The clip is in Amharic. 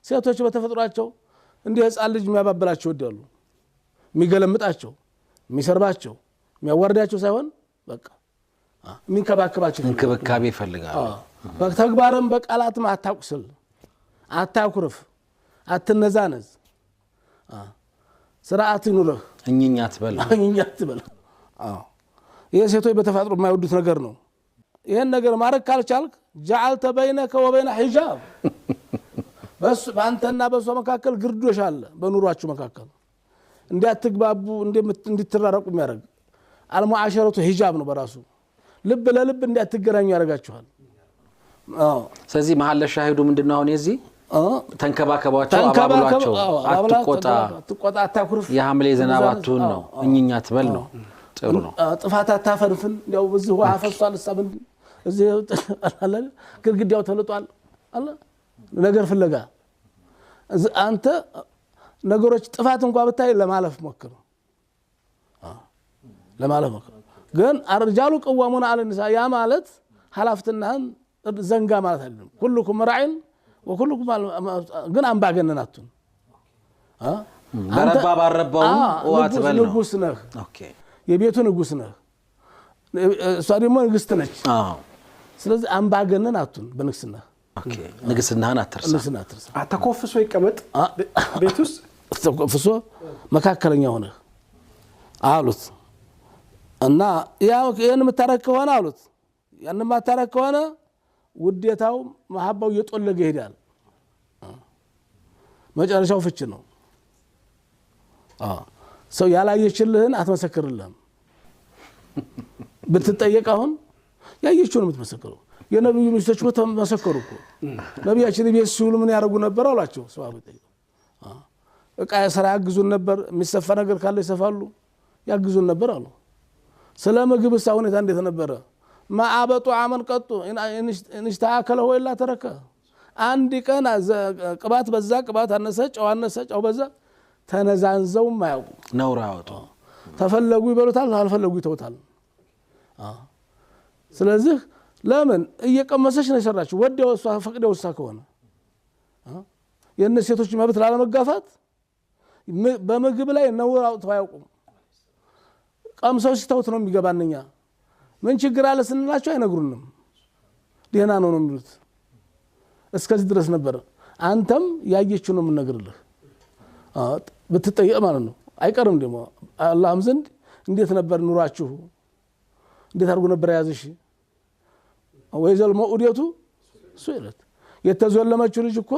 ሴቶች በተፈጥሯቸው እንደ ህፃን ልጅ የሚያባብላቸው ወዲያሉ የሚገለምጣቸው የሚሰርባቸው የሚያዋርዳቸው ሳይሆን በቃ የሚንከባከባቸው እንክብካቤ ይፈልጋሉ በተግባርም በቃላትም አታቁስል አታኩርፍ አትነዛነዝ ስርዓት ይኑርህ እኛኛ ትበል ይሄ ሴቶች በተፈጥሮ የማይወዱት ነገር ነው ይሄን ነገር ማረክ ካልቻልክ جعلت بينك وبين حجاب بس በአንተና በሷ መካከል ግርዶሽ አለ በኑሯችሁ መካከል እንዲያትግባቡ እንድትራረቁ የሚያደርግ አልሙዓሸረቱ ሂጃብ ነው በራሱ ልብ ለልብ እንዲያትገናኙ ያደርጋችኋል ስለዚህ መሐል ሻሂዱ ምንድነው አሁን የዚህ ተንከባከባቸው አባብሏቸው አትቆጣ አታኩርፍ የሐምሌ ዘናባቱን ነው እኛኛ ትበል ነው ጥሩ ነው ጥፋት አታፈርፍን ያው በዚህ ውሃ ፈሷል ሰብን እዚህ አለ ግድግዳው ተልጧል አለ ነገር ፍለጋ አንተ ነገሮች ጥፋት እንኳን ብታይ ለማለፍ ሞክር ግን አርጃሉ ቀዋሙና አለ ንሳ ያ ማለት ሐላፍትናን ዘንጋ ማለት አይደለም ሁሉኩም ራዒን ወኩሉኩም ግን አንባገነናቱን በረባ ባረባው ወአትበል ነው ንጉስ ነህ ኦኬ የቤቱ ንጉስ ነህ እሷ ደግሞ ንግስት ነች ስለዚህ አንባገነናቱን በንግስና ኦኬ ንግስናህን አትርሳ አተኮፍሶ ይቀመጥ ቤት ውስጥ ተኮፍሶ መካከለኛ ሆነ አሉት እና ያው የነ መታረክ ሆነ አሉት ያን ማታረክ ሆነ ውዴታው መሐባው እየጦለገ ይሄዳል መጨረሻው ፍች ነው ሰው ያላየችልህን አትመሰክርልህም ብትጠየቅ አሁን ያየችው ነው የምትመሰክረው የነብዩ ሚስቶች ተመሰከሩ እኮ ነብያችን ቤት ሲውሉ ምን ያደርጉ ነበር አላቸው ሰዋብ ጠይቀው እቃ ስራ ያግዙን ነበር የሚሰፋ ነገር ካለ ይሰፋሉ ያግዙን ነበር አሉ ስለ ምግብ ሳውነት እንዴት ነበር ማአበጡ አመን ቀጡ እንሽታከለ ወይላ ተረከ አንድ ቀን ቅባት በዛ ቅባት አነሰ ጨው በዛ ተነዛንዘው ማያውቁ ነውር አወጡ ተፈለጉ ይበሉታል አልፈለጉ ይተውታል ስለዚህ ለምን እየቀመሰች ነው የሰራችው ወዲያው እሷ ፈቅደው እሷ ከሆነ የነ ሴቶች መብት ላለመጋፋት በምግብ ላይ ነውር አውጥተው አያውቁም ቀምሰው ሲተውት ነው የሚገባንኛ ምን ችግር አለ ስንላቸው አይነግሩንም ደህና ነው ነው የሚሉት እስከዚህ ድረስ ነበር አንተም ያየችው ነው የምነግርልህ ብትጠየቅ ማለት ነው አይቀርም ደሞ አላህም ዘንድ እንዴት ነበር ኑራችሁ እንዴት አድርጎ ነበር ያዘሽ ወይዘል መኡዲቱ ሱይለት የተዘለመችው ልጅ እኮ